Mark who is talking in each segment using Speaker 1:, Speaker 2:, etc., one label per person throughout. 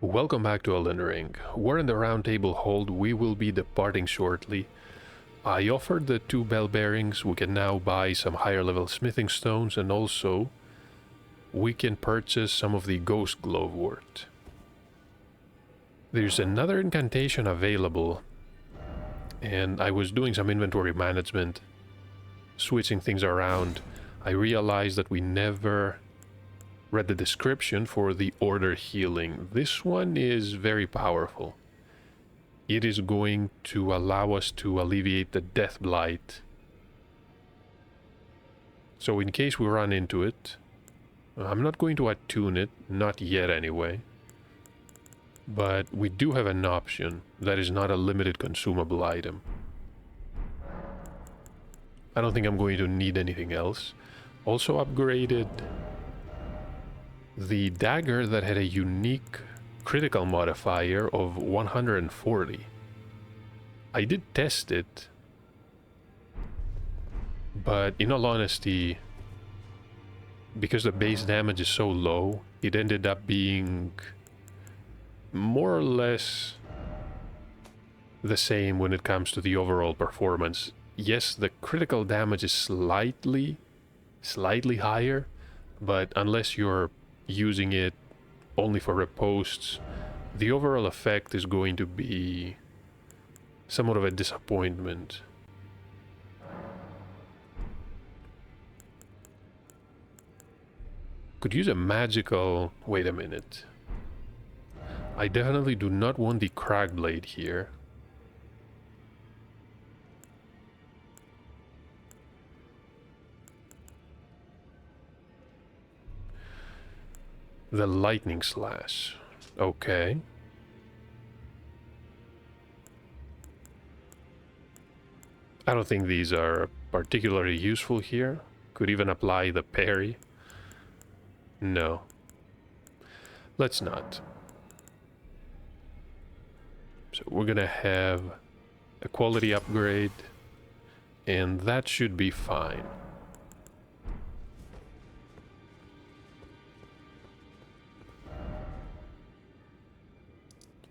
Speaker 1: Welcome back to Elden Ring. We're in the Round Table Hold. We will be departing shortly. I offered the 2 bell bearings. We can now buy some higher level smithing stones, and also we can purchase some of the Ghost Glowwort. There's another incantation available, and I was doing some inventory management, switching things around. I realized that we never read the description for the Order Healing. This one is very powerful. It is going to allow us to alleviate the Death Blight. So in case we run into it, I'm not going to attune it, not yet anyway. But we do have an option that is not a limited consumable item. I don't think I'm going to need anything else. Also upgraded the dagger that had a unique critical modifier of 140. I did test it, but in all honesty, because the base damage is so low, it ended up being more or less the same when it comes to the overall performance. Yes, the critical damage is slightly higher, but unless you're using it only for riposts, the overall effect is going to be somewhat of a disappointment. Could use a magical... Wait a minute. I definitely do not want the Crag Blade here. The Lightning Slash. Okay. I don't think these are particularly useful here. Could even apply the parry. No. Let's not. So we're gonna have a quality upgrade, and that should be fine.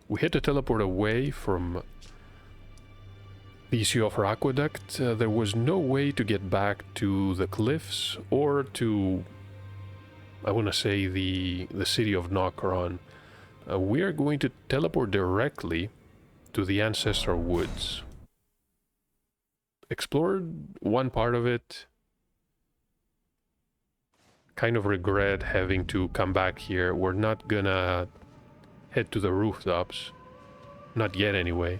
Speaker 1: We had to teleport away from the Siofra Aqueduct. There was no way to get back to the cliffs or to, I want to say, the city of Nokron. We are going to teleport directly to the Ancestor Woods. Explored one part of it. Kind of regret having to come back here. We're not gonna head to the rooftops. Not yet, anyway.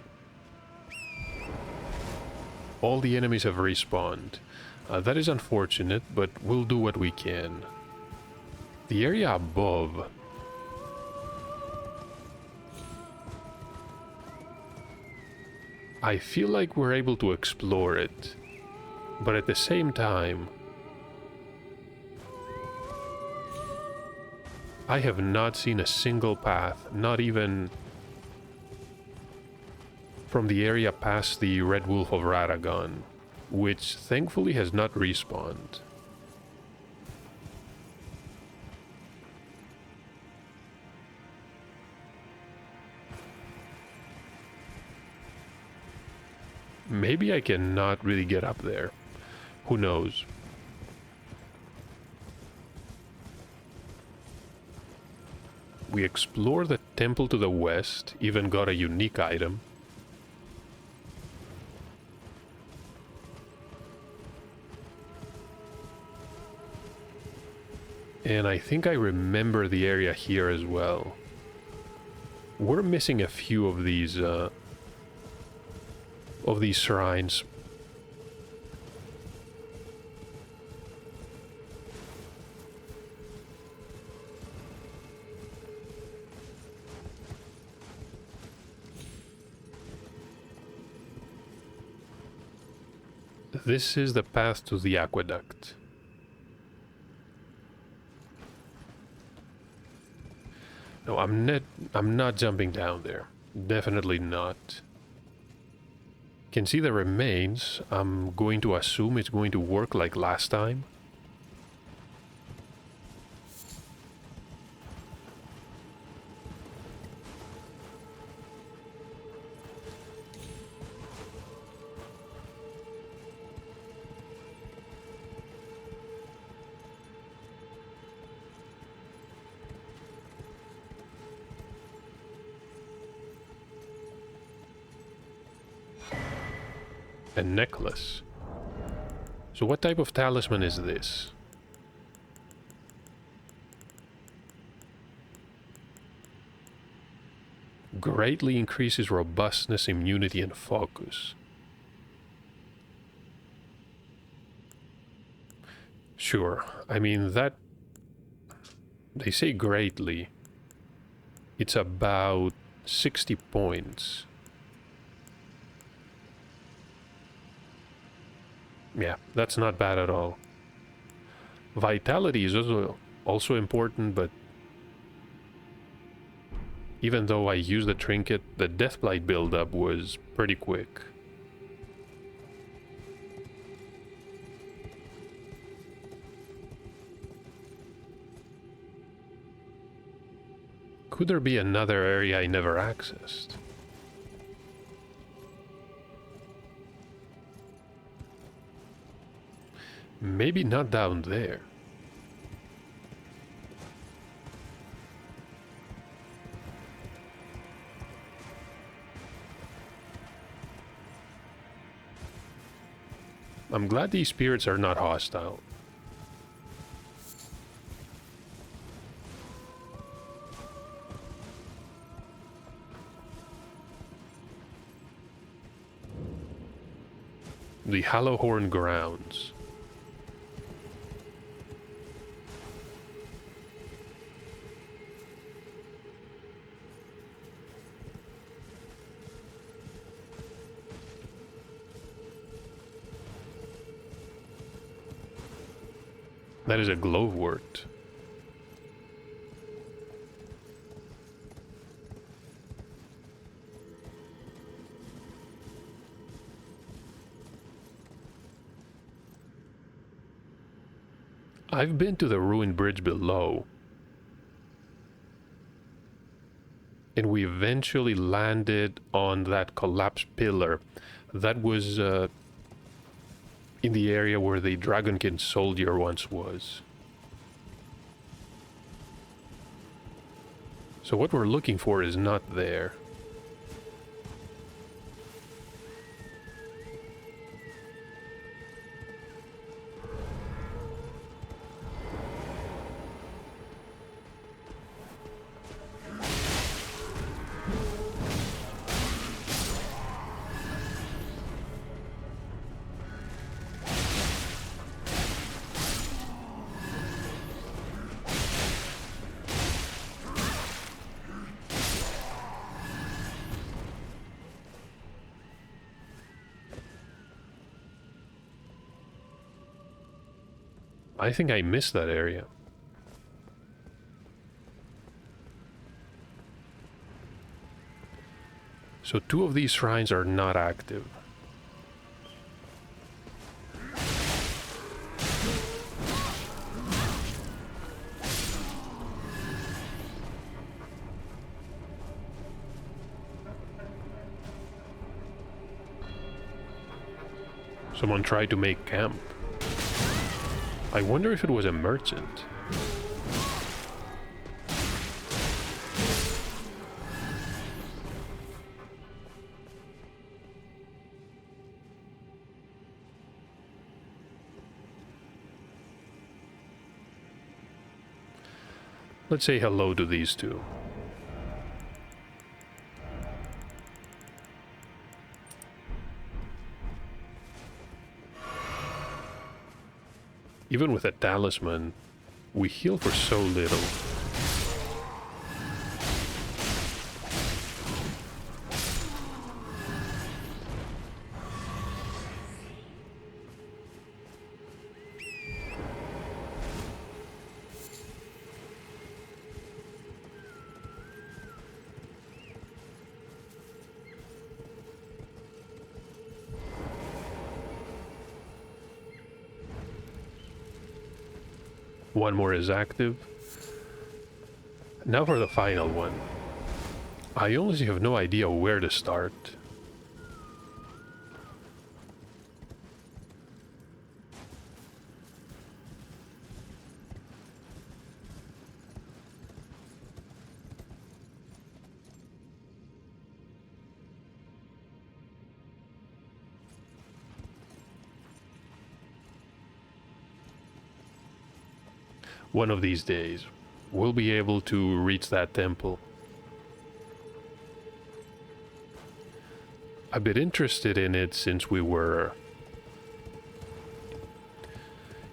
Speaker 1: All the enemies have respawned. That is unfortunate, but we'll do what we can. The area above... I feel like we're able to explore it, but at the same time, I have not seen a single path, not even from the area past the Red Wolf of Radagon, which thankfully has not respawned. Maybe I cannot really get up there. Who knows? We explore the temple to the west, even got a unique item. And I think I remember the area here as well. We're missing a few of these shrines. This is the path to the aqueduct. No, I'm not jumping down there. Definitely not. Can see the remains. I'm going to assume it's going to work like last time. A necklace. So what type of talisman is this? Greatly increases robustness, immunity, and focus. Sure, I mean that... They say greatly. It's about 60 points. Yeah, that's not bad at all. Vitality is also important, but even though I used the trinket, the Deathblight build-up was pretty quick. Could there be another area I never accessed? Maybe not down there. I'm glad these spirits are not hostile. The Hallowhorn Grounds. That is a glowwort. I've been to the ruined bridge below. And we eventually landed on that collapsed pillar. That was in the area where the Dragonkin soldier once was. So what we're looking for is not there. I think I missed that area. So 2 of these shrines are not active. Someone tried to make camp. I wonder if it was a merchant. Let's say hello to these 2. Even with a talisman, we heal for so little. One more is active. Now for the final one. I honestly have no idea where to start. one of these days, we'll be able to reach that temple. I've been interested in it since we were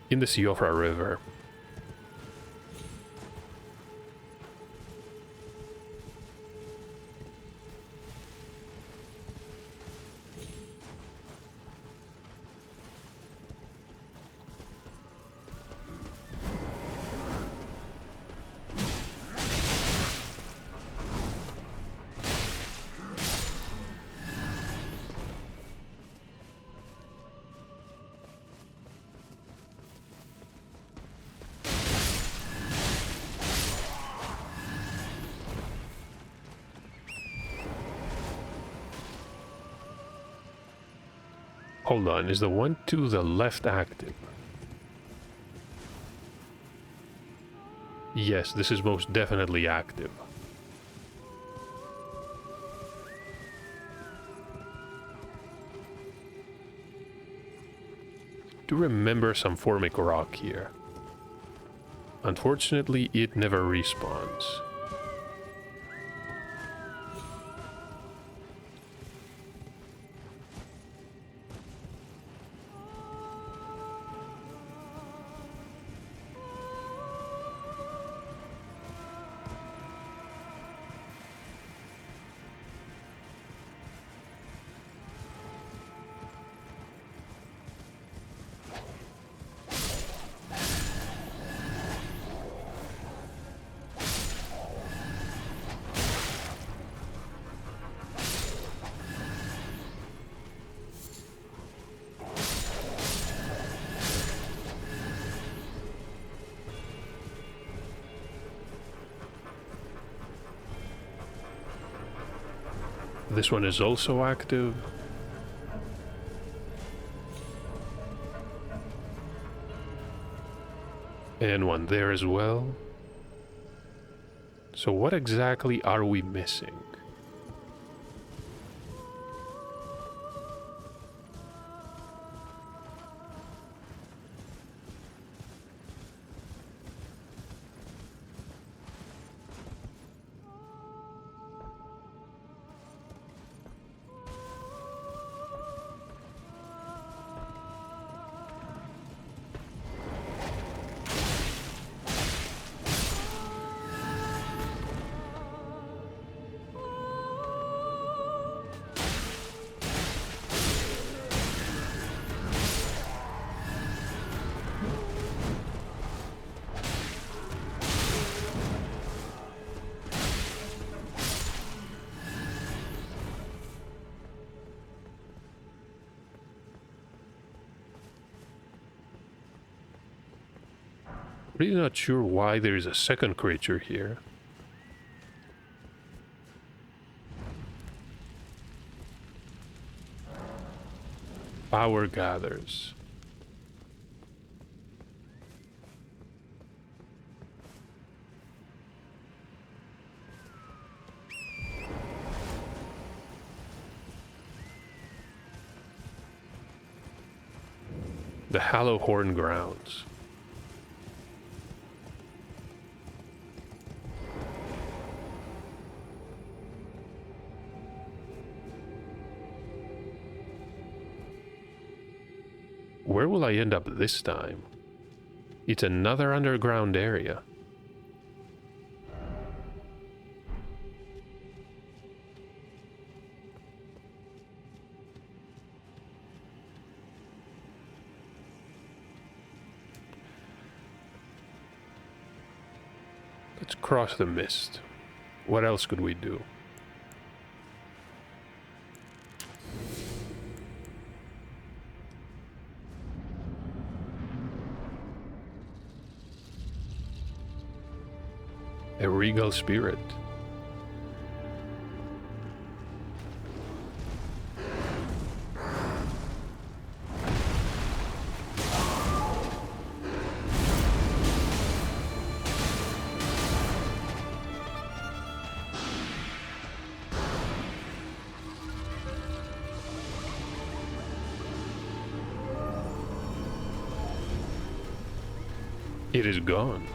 Speaker 1: in the Siofra River. Hold on, is the one to the left active? Yes, this is most definitely active. Do remember some formic rock here. Unfortunately, it never respawns. This one is also active. And one there as well. So what exactly are we missing? Really not sure why there is a second creature here. Power gathers. The Hallowhorn Grounds. Where will I end up this time? It's another underground area. Let's cross the mist. What else could we do? A Regal spirit. It is gone.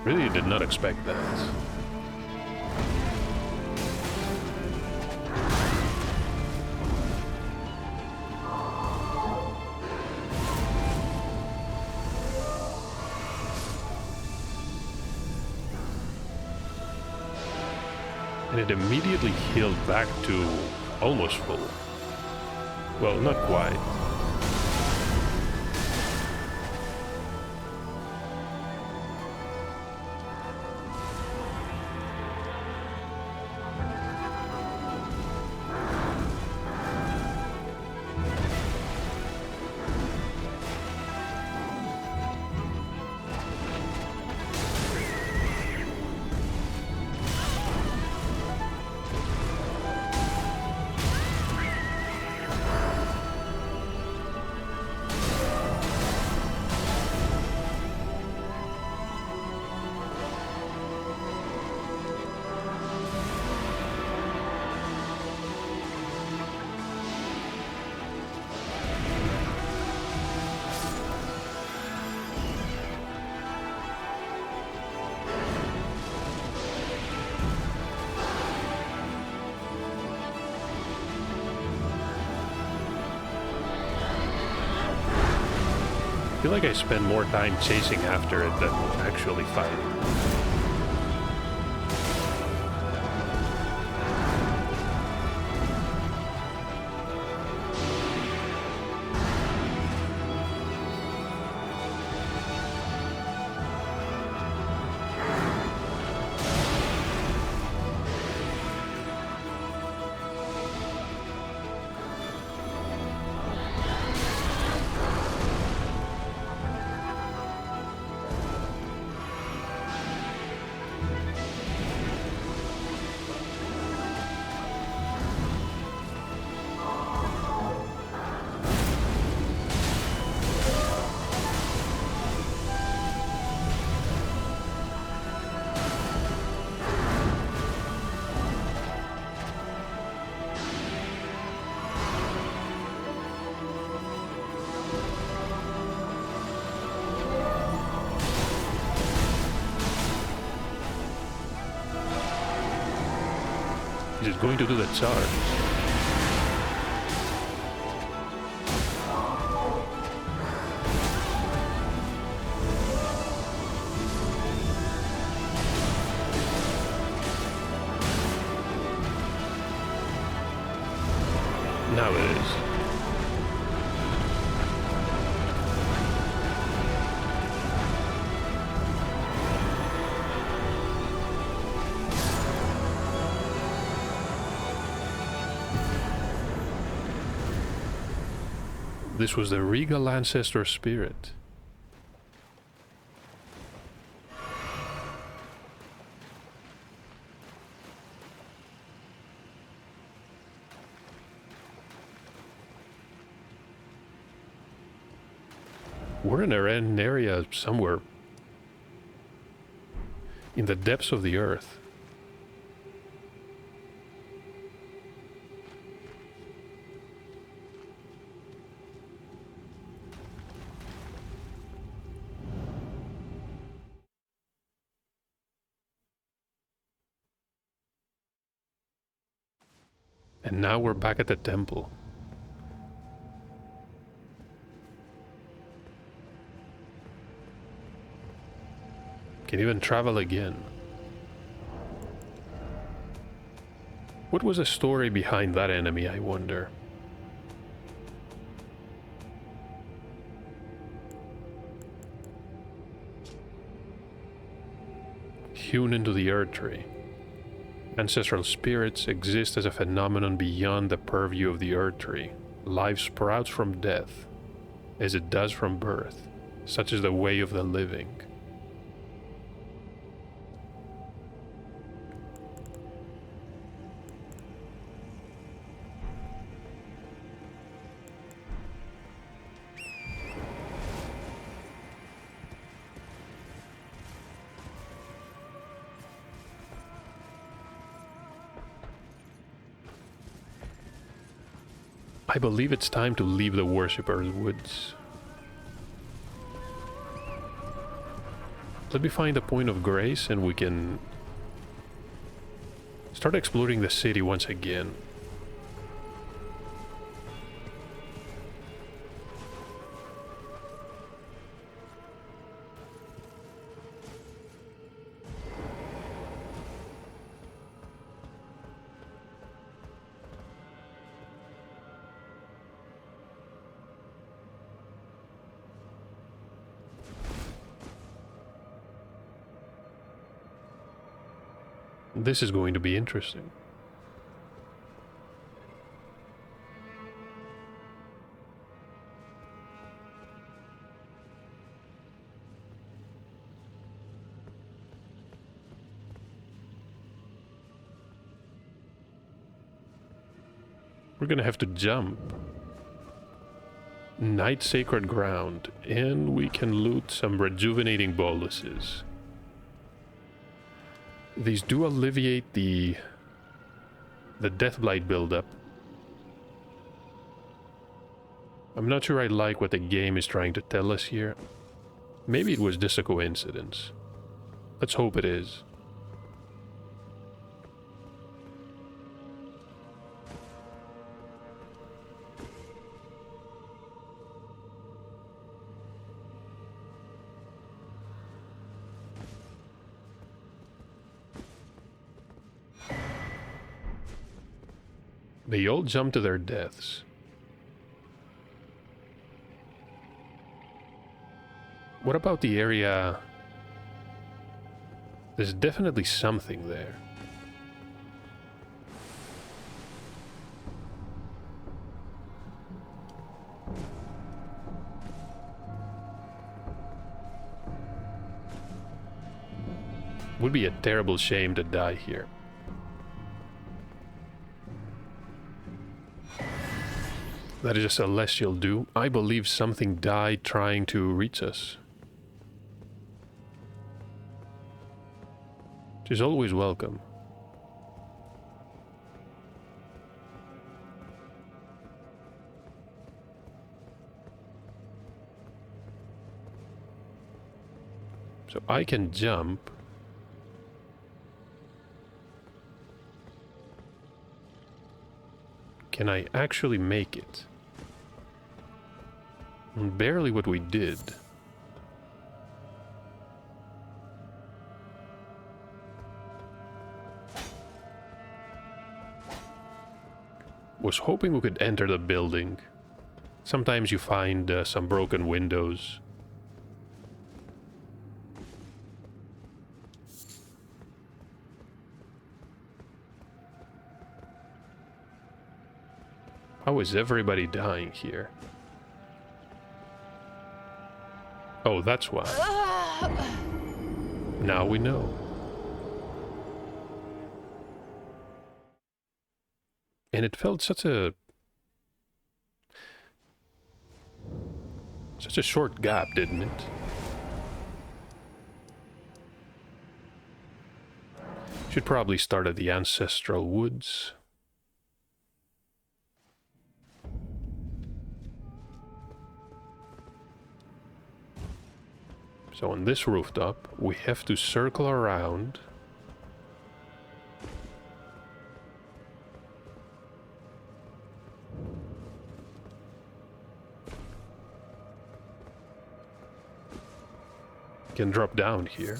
Speaker 1: Really did not expect that. And it immediately healed back to almost full. Well, not quite. I feel like I spend more time chasing after it than actually fighting. Is it going to do the charge? Now it is. This was the Regal Ancestor spirit. We're in an area somewhere in the depths of the earth. And now we're back at the temple. Can even travel again. What was the story behind that enemy, I wonder? Hewn into the earth tree. Ancestral spirits exist as a phenomenon beyond the purview of the earth tree. Life sprouts from death, as it does from birth. Such is the way of the living. I believe it's time to leave the Worshipper's Woods. Let me find a point of grace and we can start exploring the city once again. This is going to be interesting. We're gonna have to jump. Night Sacred Ground, and we can loot some rejuvenating boluses. These do alleviate the Deathblight buildup. I'm not sure I like what the game is trying to tell us here. Maybe it was just a coincidence. Let's hope it is. They all jump to their deaths. What about the area? There's definitely something there. Would be a terrible shame to die here. That is a celestial doom. I believe something died trying to reach us. Which is always welcome. So I can jump. Can I actually make it? Barely what we did. Was hoping we could enter the building. Sometimes you find some broken windows. How is everybody dying here? Oh, that's why. Now we know. And it felt such a short gap, didn't it? Should probably start at the Ancestral Woods. So on this rooftop, we have to circle around. Can drop down here.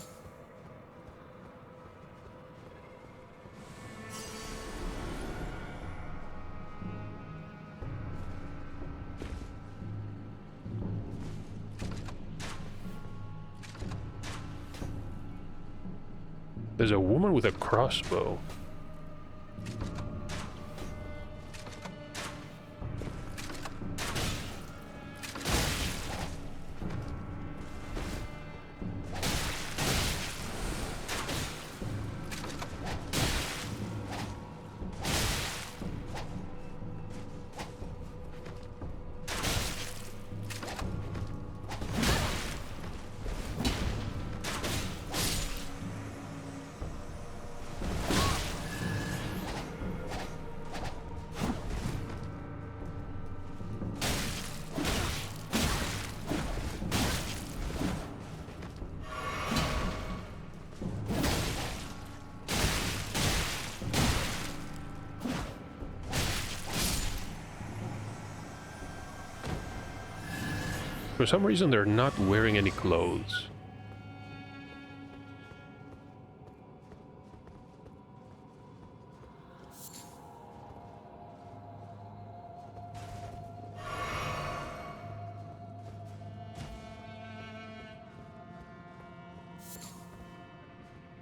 Speaker 1: There's a woman with a crossbow. For some reason, they're not wearing any clothes.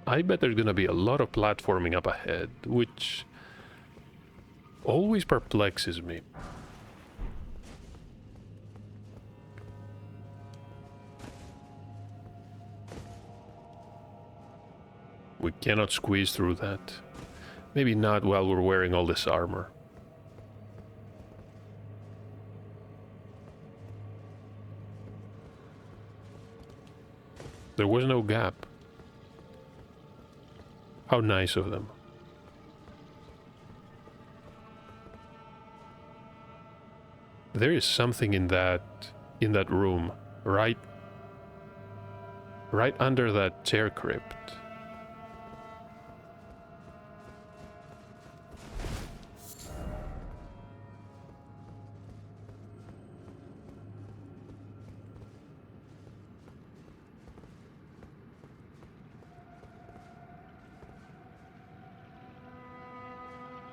Speaker 1: I bet there's gonna be a lot of platforming up ahead, which always perplexes me. We cannot squeeze through that. Maybe not while we're wearing all this armor. There was no gap. How nice of them. There is something in that room, right under that chair crypt.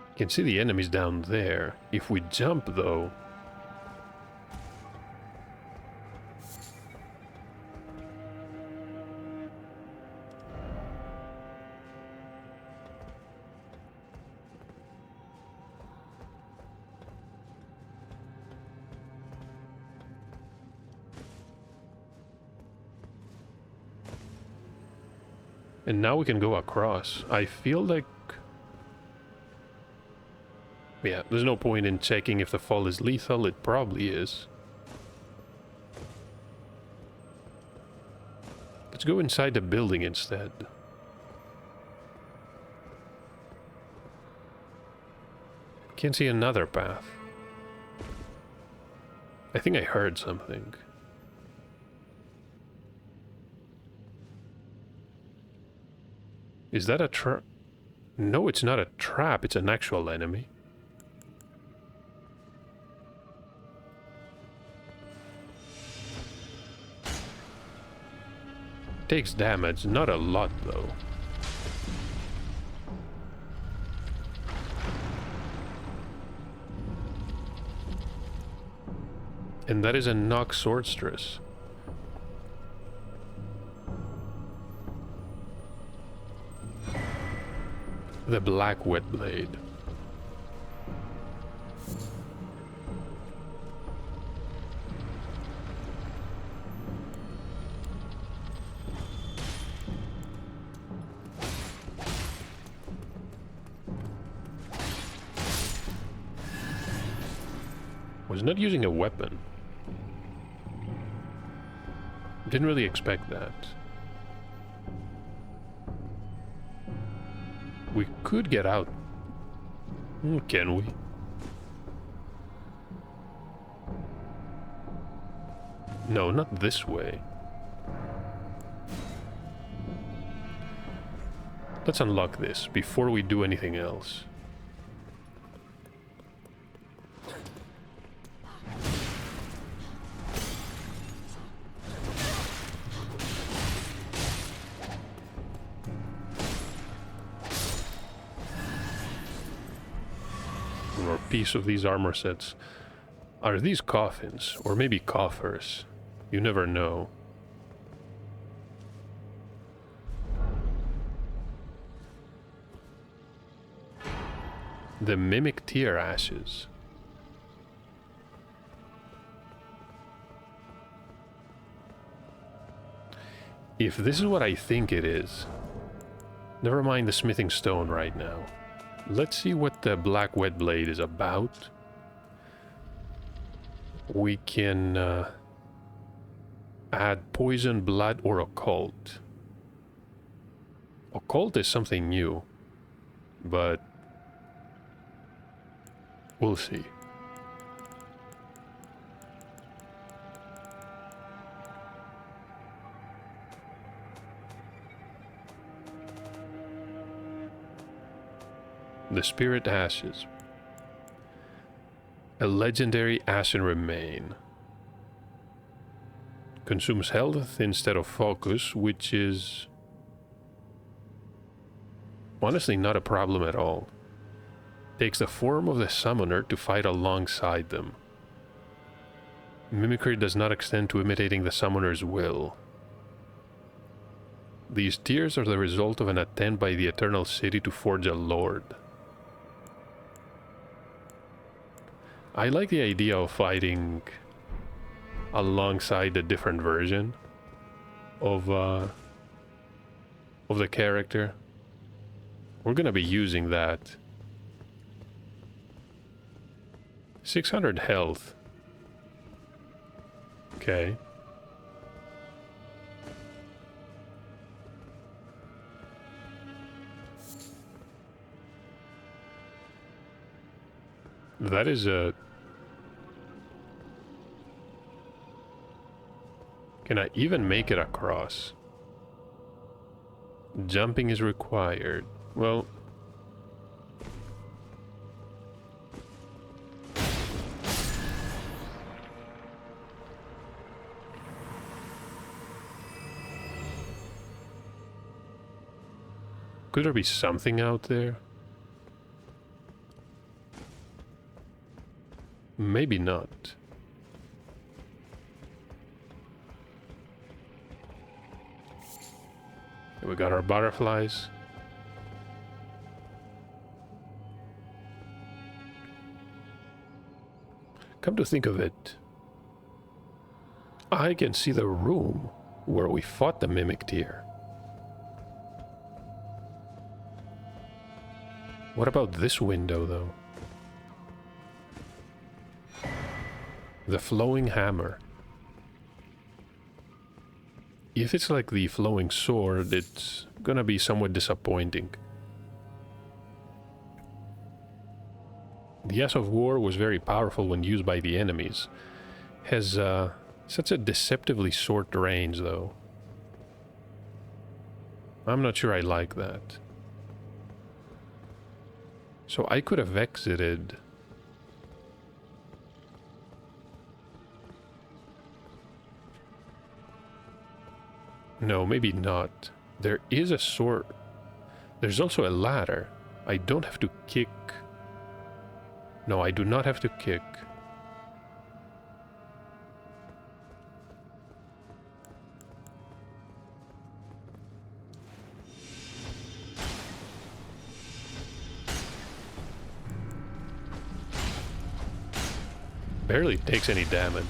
Speaker 1: You can see the enemies down there. If we jump, though... And now we can go across. I feel like... Yeah, there's no point in checking if the fall is lethal. It probably is. Let's go inside the building instead. Can't see another path. I think I heard something. Is that a trap? No, it's not a trap. It's an actual enemy. Takes damage, not a lot though. And that is a Nox Swordstress. The Black Wet Blade. Was not using a weapon. Didn't really expect that. We could get out. Can we? No, not this way. Let's unlock this before we do anything else. Piece of these armor sets. Are these coffins? Or maybe coffers? You never know. The Mimic Tear Ashes. If this is what I think it is, never mind the smithing stone right now. Let's see what the Black Wet Blade is about. We can add poison, blood, or occult. Occult is something new, but we'll see. The Spirit Ashes. A legendary ashen remain. Consumes health instead of focus, which is honestly not a problem at all. Takes the form of the summoner to fight alongside them. Mimicry does not extend to imitating the summoner's will. These tears are the result of an attempt by the Eternal City to forge a lord. I like the idea of fighting alongside a different version of the character. We're gonna be using that. 600 health. Okay. That is a... Can I even make it across? Jumping is required. Well... Could there be something out there? Maybe not. We got our butterflies. Come to think of it, I can see the room where we fought the mimic deer. What about this window, though? The flowing hammer. If it's like the flowing sword, it's gonna be somewhat disappointing. The Ass of War was very powerful when used by the enemies. Has such a deceptively short range, though. I'm not sure I like that. So I could have exited. No, maybe not. There is a sword. There's also a ladder. I don't have to kick. No, I do not have to kick. Barely takes any damage.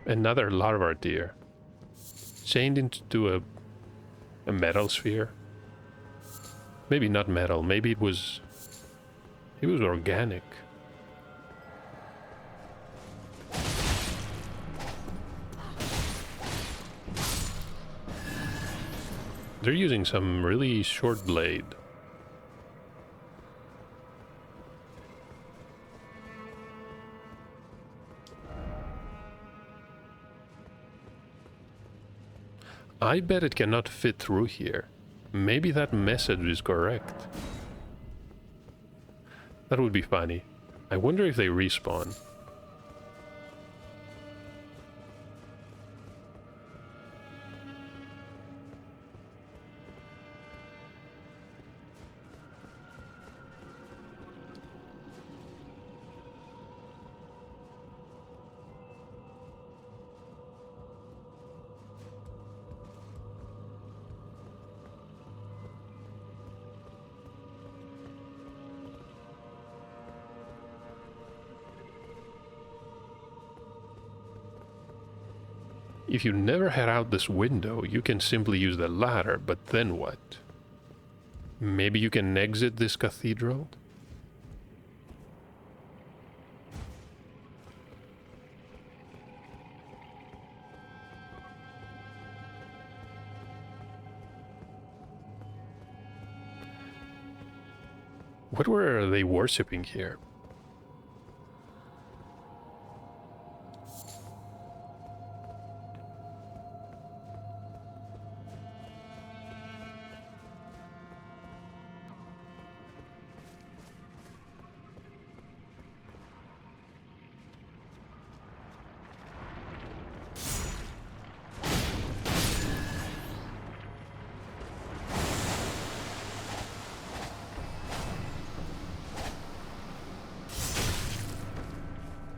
Speaker 1: Another larva deer. Chained into a metal sphere. Maybe not metal, maybe it was organic. They're using some really short blade. I bet it cannot fit through here. Maybe that message is correct. That would be funny. I wonder if they respawn. If you never head out this window, you can simply use the ladder, but then what? Maybe you can exit this cathedral? What were they worshipping here?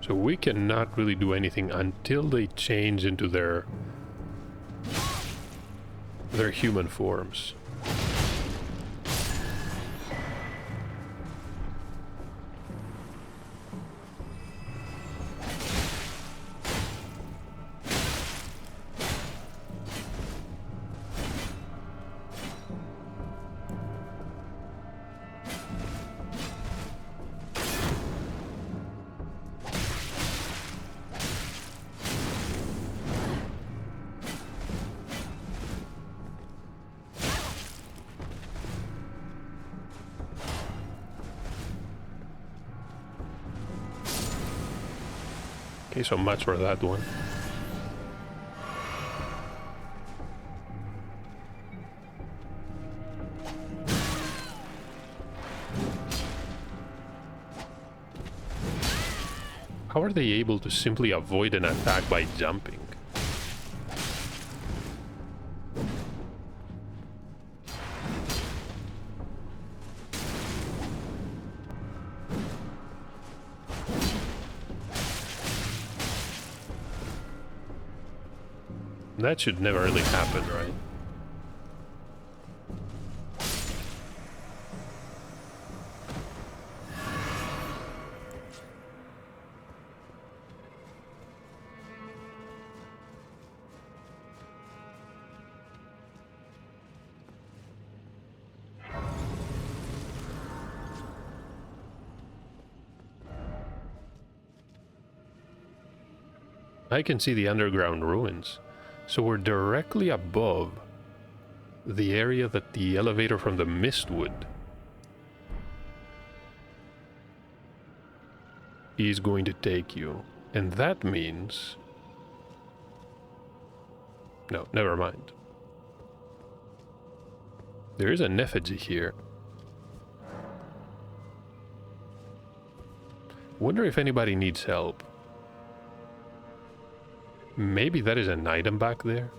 Speaker 1: So we cannot really do anything until they change into their human forms. Okay, so much for that one. How are they able to simply avoid an attack by jumping? That should never really happen, right? I can see the underground ruins. So we're directly above the area that the elevator from the Mistwood is going to take you. And that means... No, never mind. There is an effigy here. Wonder if anybody needs help. Maybe that is an item back there?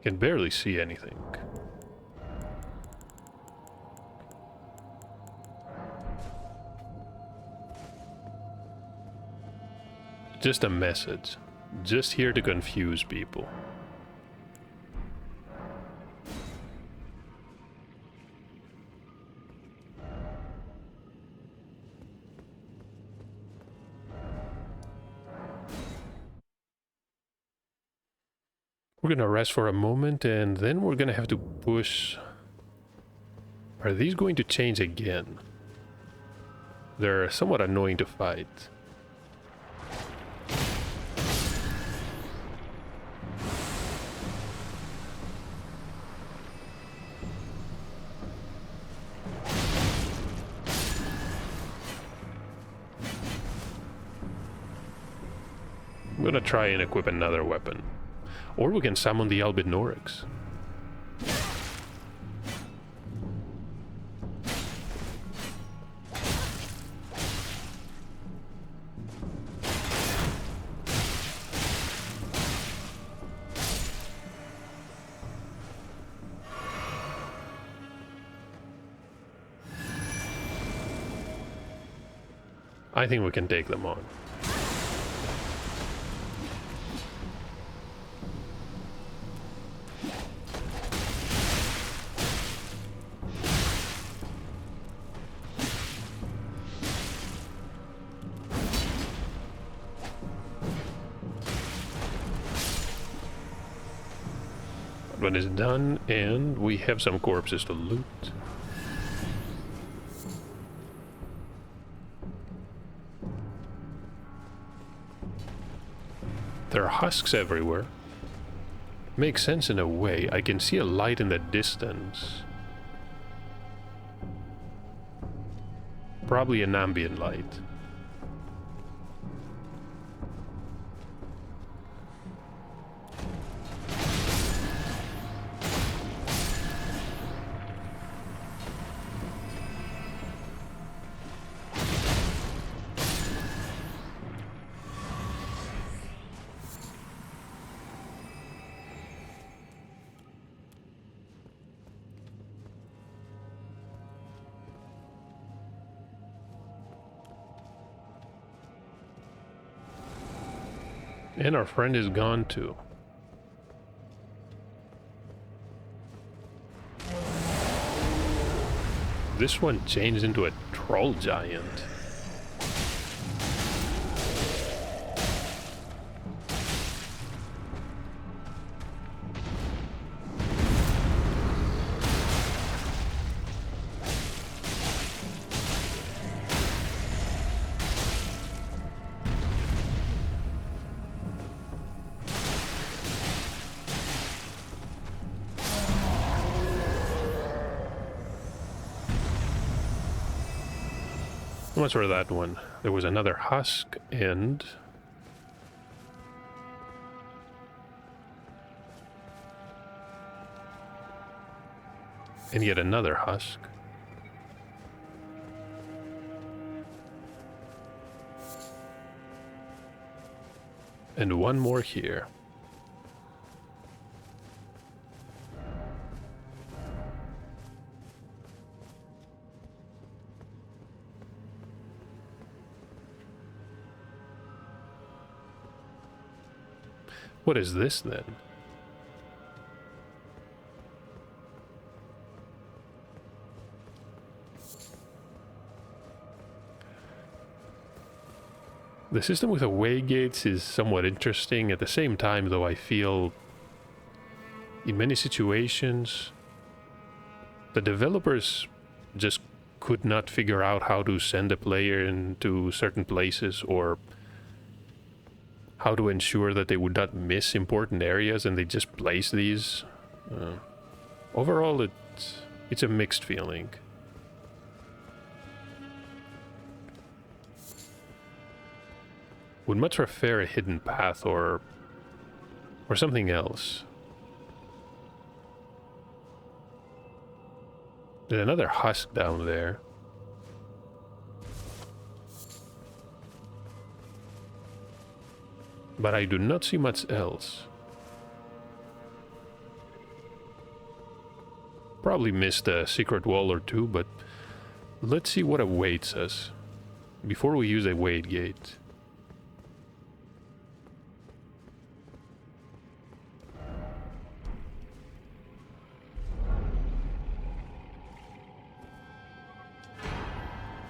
Speaker 1: Can barely see anything. Just a message. Just here to confuse people. We're gonna rest for a moment and then we're gonna have to push. Are these going to change again? They're somewhat annoying to fight. I'm gonna try and equip another weapon. Or we can summon the Albinorix. I think we can take them on. one is done, and we have some corpses to loot. There are husks everywhere. Makes sense in a way. I can see a light in the distance. Probably an ambient light. And our friend is gone too. This one changed into a troll giant. How much for that one? There was another husk and... and yet another husk. And one more here. What is this then? The system with away gates is somewhat interesting. At the same time, though, I feel in many situations the developers just could not figure out how to send a player into certain places or how to ensure that they would not miss important areas, and they just place these. Overall, it's a mixed feeling. Would much prefer a hidden path or something else. There's another husk down there. But I do not see much else. Probably missed a secret wall or two, but let's see what awaits us before we use a wait gate.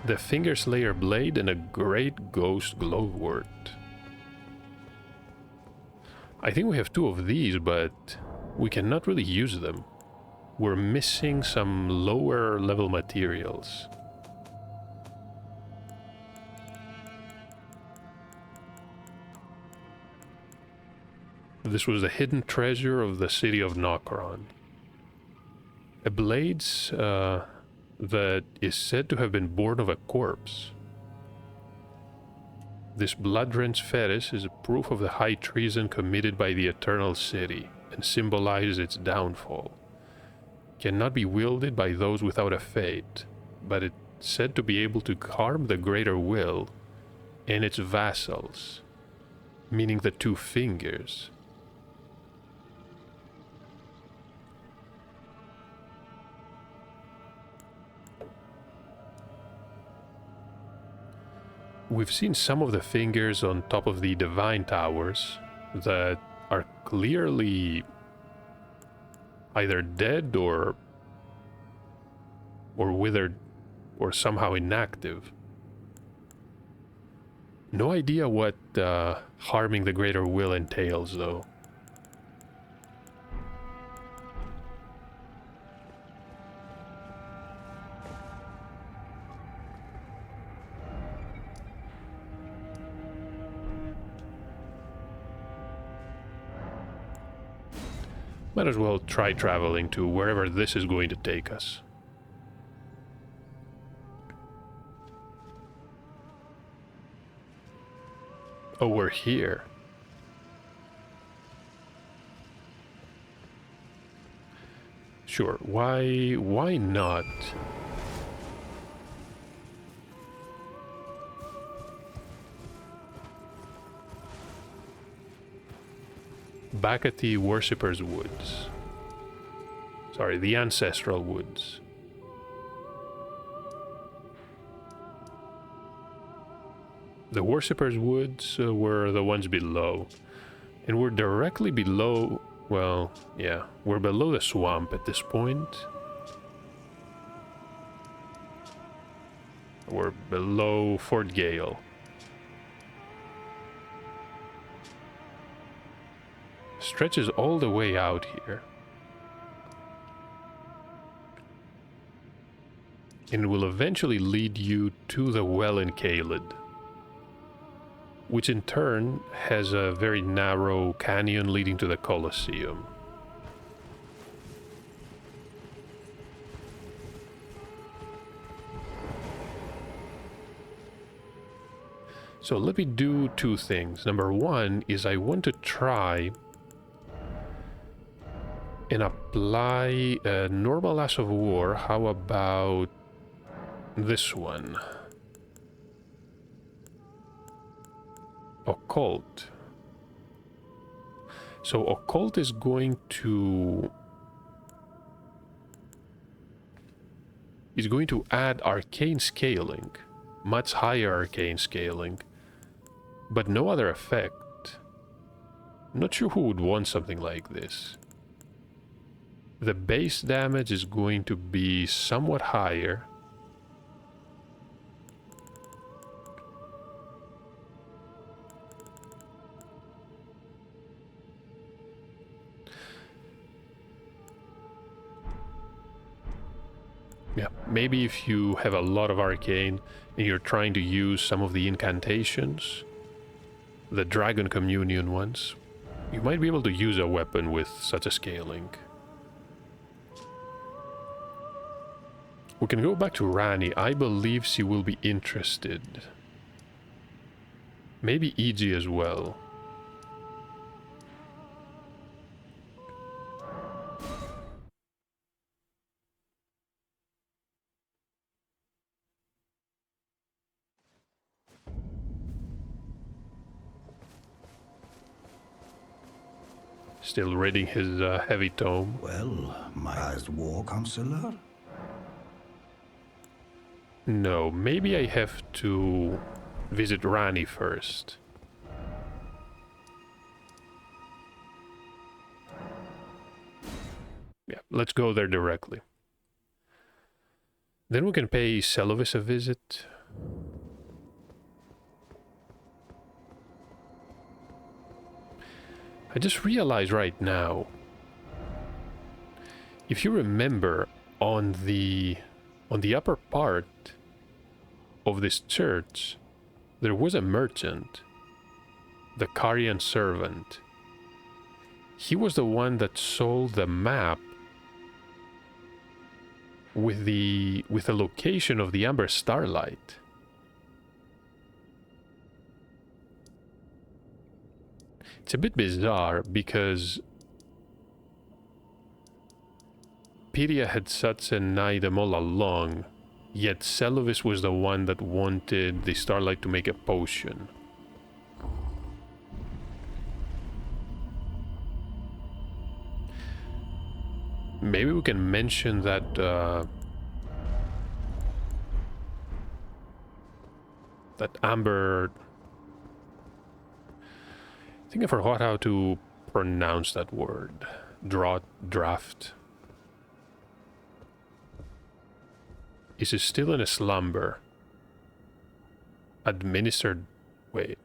Speaker 1: The Fingerslayer blade and a great ghost glowwort. I think we have two of these, but we cannot really use them. We're missing some lower level materials. This was the hidden treasure of the city of Nokron. A blade that is said to have been born of a corpse. This blood-drenched fetish is a proof of the high treason committed by the Eternal City and symbolizes its downfall. Cannot be wielded by those without a fate, but it's said to be able to harm the Greater Will and its vassals, meaning the two fingers. We've seen some of the fingers on top of the divine towers that are clearly either dead or withered or somehow inactive. No idea what harming the Greater Will entails, though. Might as well try traveling to wherever this is going to take us. Oh, we're here. Sure, why not? Back at the Worshipper's Woods. Sorry, the Ancestral Woods. The Worshipper's Woods were the ones below. And we're directly below... Well, yeah, we're below the swamp at this point. We're below Fort Gale. Stretches all the way out here. And will eventually lead you to the well in Caelid, which in turn has a very narrow canyon leading to the Colosseum. So let me do two things. Number one is I want to try and apply a normal Ash of War. How about this one? Occult. So Occult is going to add arcane scaling, much higher arcane scaling, but no other effect. Not sure who would want something like this. The base damage is going to be somewhat higher. Yeah, maybe if you have a lot of arcane and you're trying to use some of the incantations, the Dragon Communion ones, you might be able to use a weapon with such a scaling. We can go back to Rani. I believe she will be interested. Maybe Iji as well. Still reading his heavy tome.
Speaker 2: Well, my war counselor?
Speaker 1: No, maybe I have to visit Rani first. Yeah, let's go there directly. Then we can pay Celovis a visit. I just realized right now, if you remember, on the upper part of this church, there was a merchant, the Carian servant. He was the one that sold the map with the location of the Amber Starlight. It's a bit bizarre because Pidia had such an item all along, yet Celovis was the one that wanted the Starlight to make a potion. Maybe we can mention that that Amber... I think I forgot how to pronounce that word. Draft. Is still in a slumber. Administered... Wait.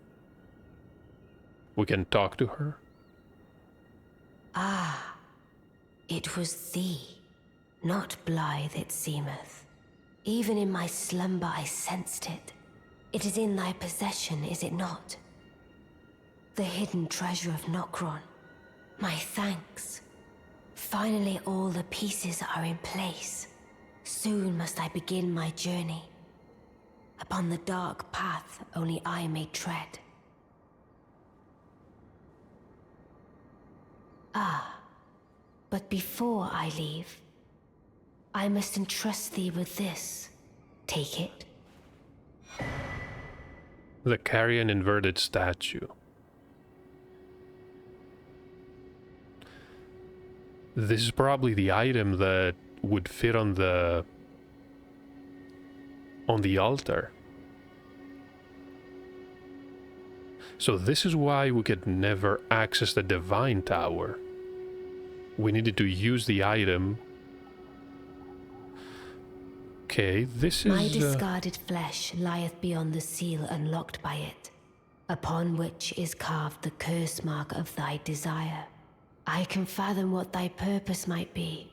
Speaker 1: We can talk to her?
Speaker 3: Ah, it was thee, not blithe it seemeth. Even in my slumber I sensed it. It is in thy possession, is it not? The hidden treasure of Nokron. My thanks. Finally, all the pieces are in place. Soon must I begin my journey. Upon the dark path only I may tread. Ah, but before I leave, I must entrust thee with this. Take it.
Speaker 1: The carrion inverted statue. This is probably the item that would fit on the altar. So this is why we could never access the Divine Tower. We needed to use the item. Okay, this is...
Speaker 3: My discarded flesh lieth beyond the seal unlocked by it, upon which is carved the curse mark of thy desire. I can fathom what thy purpose might be.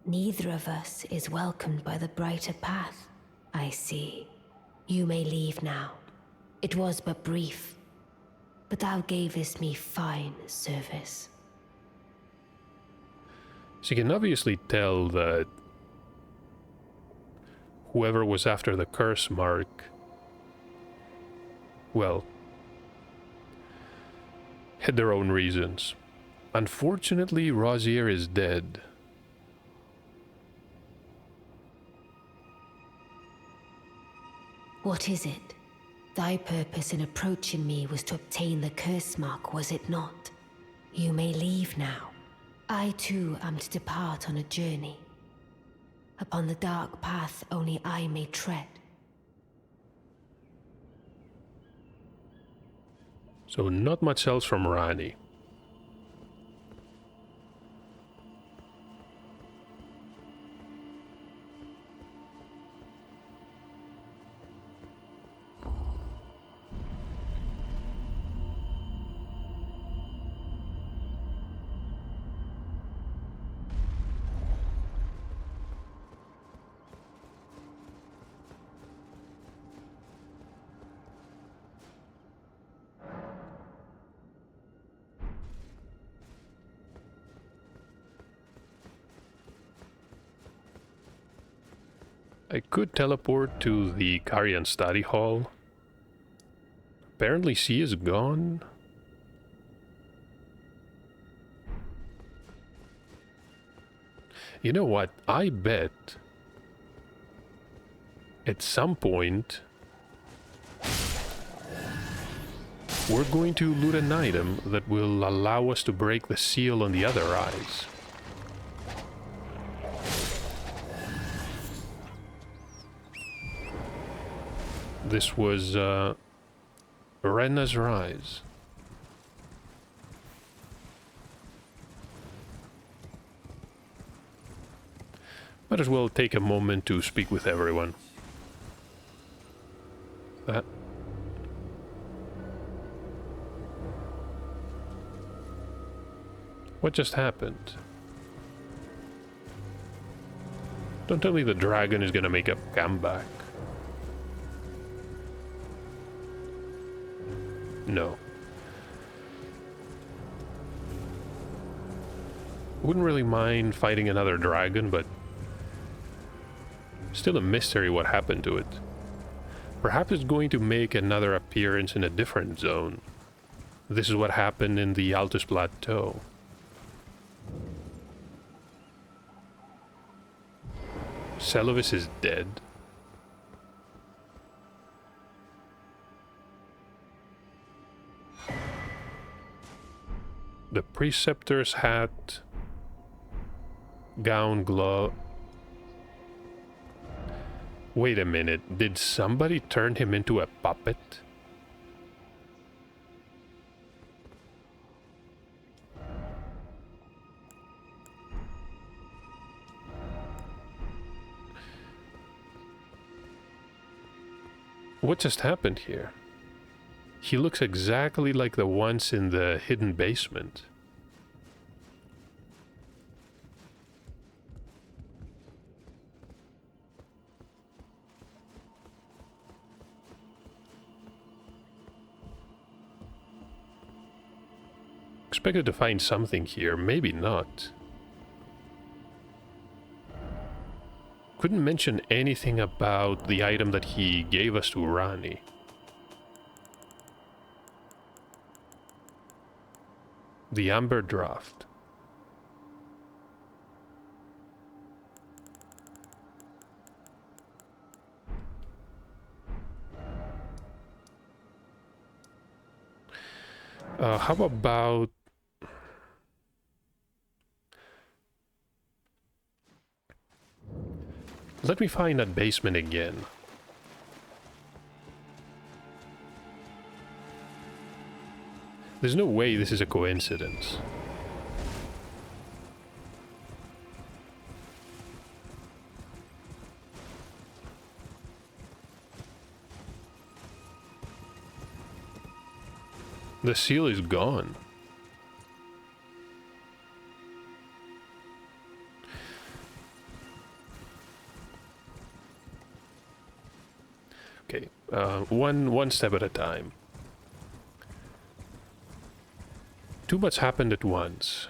Speaker 3: Neither of us is welcomed by the brighter path, I see. You may leave now. It was but brief, but thou gavest me fine service.
Speaker 1: So you can obviously tell that whoever was after the curse mark, well, had their own reasons. Unfortunately, Rosier is dead.
Speaker 3: What is it? Thy purpose in approaching me was to obtain the curse mark, was it not? You may leave now. I too am to depart on a journey. Upon the dark path only I may tread.
Speaker 1: So not much else from Rani. I could teleport to the Karian study hall. Apparently she is gone. You know what? I bet at some point we're going to loot an item that will allow us to break the seal on the other eyes. This was Rena's Rise. Might as well take a moment to speak with everyone. What just happened? Don't tell me the dragon is gonna make a comeback. No. Wouldn't really mind fighting another dragon, but still a mystery what happened to it. Perhaps it's going to make another appearance in a different zone. This is what happened in the Altus Plateau. Celovis is dead. The Preceptor's hat, gown, glove. Wait a minute, did somebody turn him into a puppet? What just happened here? He looks exactly like the ones in the hidden basement. Expected to find something here, maybe not. couldn't mention anything about the item that he gave us to Rani. The Amber Draft. How about... Let me find that basement again. There's no way this is a coincidence. The seal is gone. Okay, one step at a time. Too much happened at once.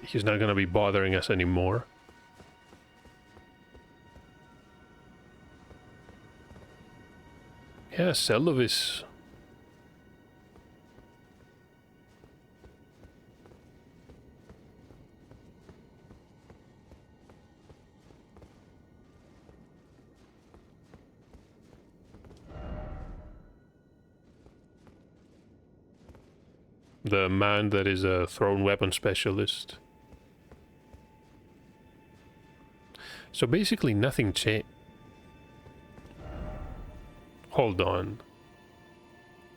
Speaker 1: He's not gonna be bothering us anymore. Yeah, Celovis. The man that is a thrown weapon specialist. So basically nothing changed. Hold on.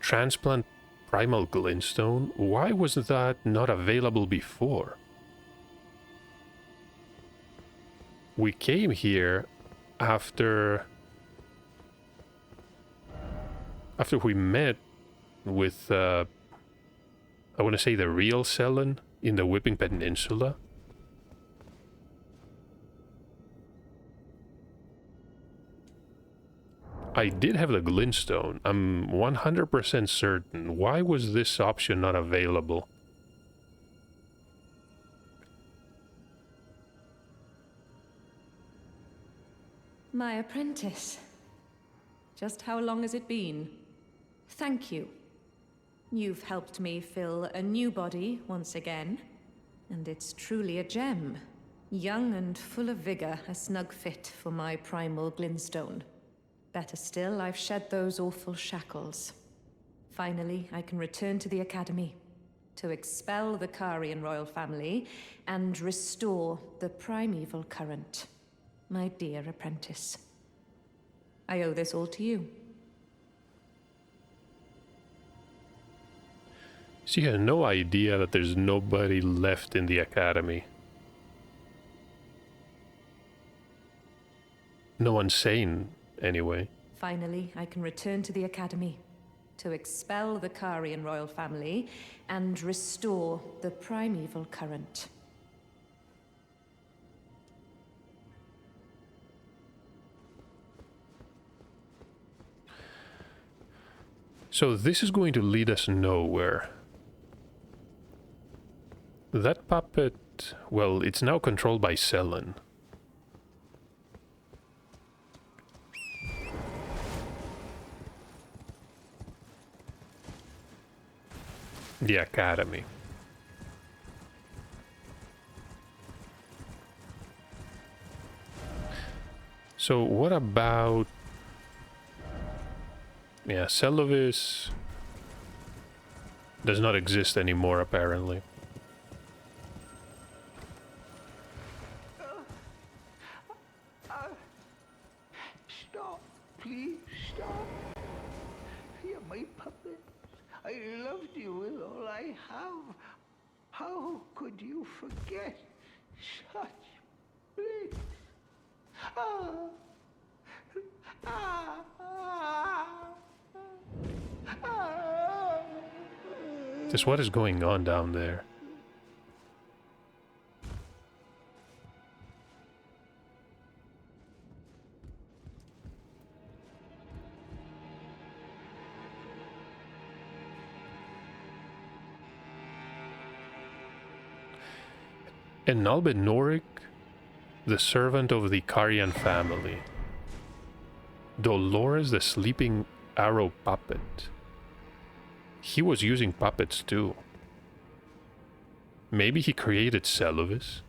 Speaker 1: Transplant primal glintstone? Why was that not available before? We came here after we met with I want to say the real Selen in the Whipping Peninsula. I did have the glintstone. I'm 100% certain. Why was this option not available?
Speaker 4: My apprentice. Just how long has it been? Thank you. You've helped me fill a new body once again, and it's truly a gem. Young and full of vigor, a snug fit for my primal glintstone. Better still, I've shed those awful shackles. Finally, I can return to the Academy to expel the Karian royal family and restore the primeval current. My dear apprentice. I owe this all to you.
Speaker 1: She has no idea that there's nobody left in the Academy. No one's sane, anyway.
Speaker 4: Finally, I can return to the Academy to expel the Karian royal family and restore the primeval current.
Speaker 1: So this is going to lead us nowhere. That puppet, well, it's now controlled by Selen. The Academy. So what about... Yeah, Celovis does not exist anymore, apparently.
Speaker 5: Stop, please stop. You're my puppet. I loved you with all I have. How could you forget such bliss? Ah. Ah. Ah. Ah.
Speaker 1: Just what is going on down there? And Nalbenorik, the servant of the Karyan family. Dolores, the sleeping arrow puppet. He was using puppets too. Maybe he created Celovis?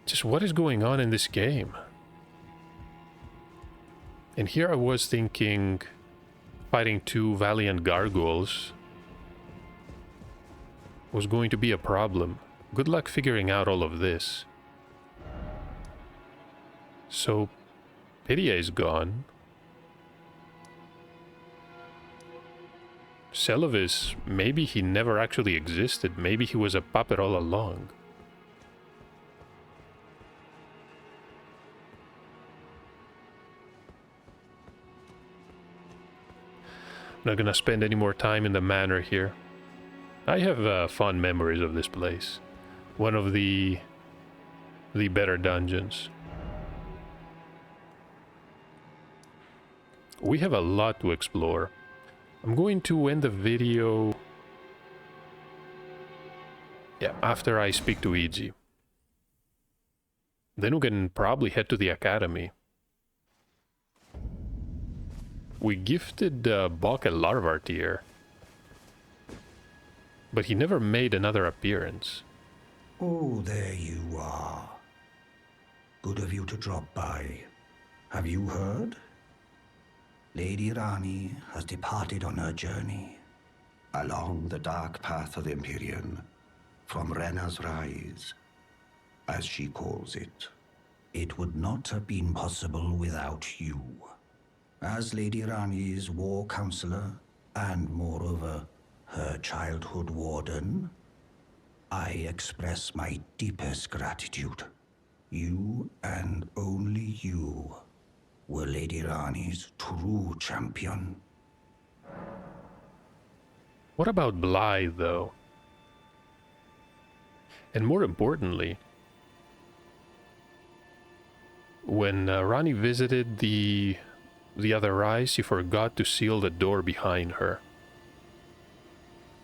Speaker 1: Just what is going on in this game? And here I was thinking fighting two valiant gargoyles was going to be a problem. Good luck figuring out all of this. So, Pidia is gone. Celovis, maybe he never actually existed. Maybe he was a puppet all along. I'm not gonna spend any more time in the manor here. I have fond memories of this place. One of the better dungeons. We have a lot to explore. I'm going to end the video, yeah, after I speak to Iji. Then we can probably head to the academy. We gifted Bok a Larvar tier, but he never made another appearance.
Speaker 2: Oh, there you are. Good of you to drop by. Have you heard? Lady Rani has departed on her journey. Along the dark path of the Empyrean, from Rena's Rise, as she calls it. It would not have been possible without you. As Lady Rani's war counselor, and moreover, her childhood warden, I express my deepest gratitude. You and only you were Lady Rani's true champion.
Speaker 1: What about Blythe, though? And more importantly, when Rani visited the other Rise, she forgot to seal the door behind her.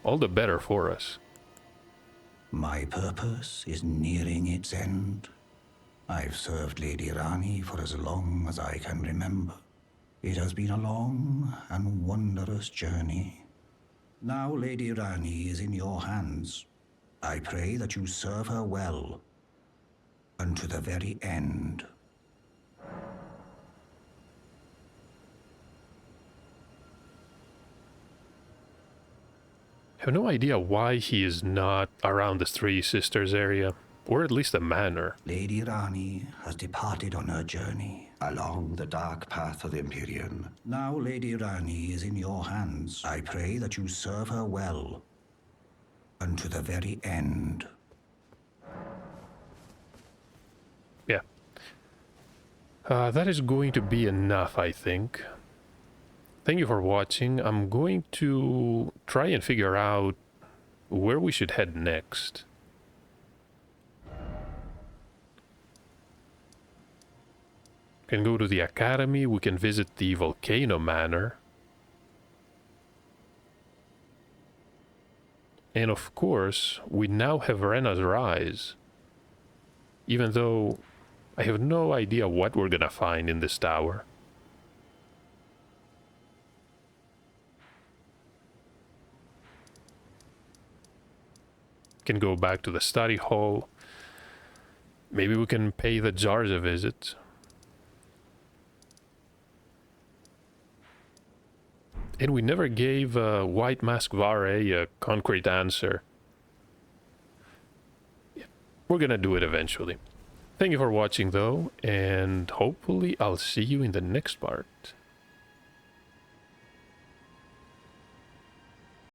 Speaker 1: All the better for us.
Speaker 2: My purpose is nearing its end. I've served Lady Rani for as long as I can remember. It has been a long and wondrous journey. Now Lady Rani is in your hands. I pray that you serve her well, unto the very end.
Speaker 1: I have no idea why he is not around the Three Sisters area, or at least the manor.
Speaker 2: Lady Rani has departed on her journey along the dark path of the Empyrean. Now Lady Rani is in your hands. I pray that you serve her well, unto the very end.
Speaker 1: Yeah. That is going to be enough, I think. Thank you for watching. I'm going to try and figure out where we should head next. We can go to the academy, we can visit the volcano manor. And of course, we now have Rena's Rise. Even though I have no idea what we're gonna find in this tower. Can go back to the study hall. Maybe we can pay the jars a visit. And we never gave White Mask Vare a concrete answer. Yeah, we're gonna do it eventually. Thank you for watching though, and hopefully I'll see you in the next part.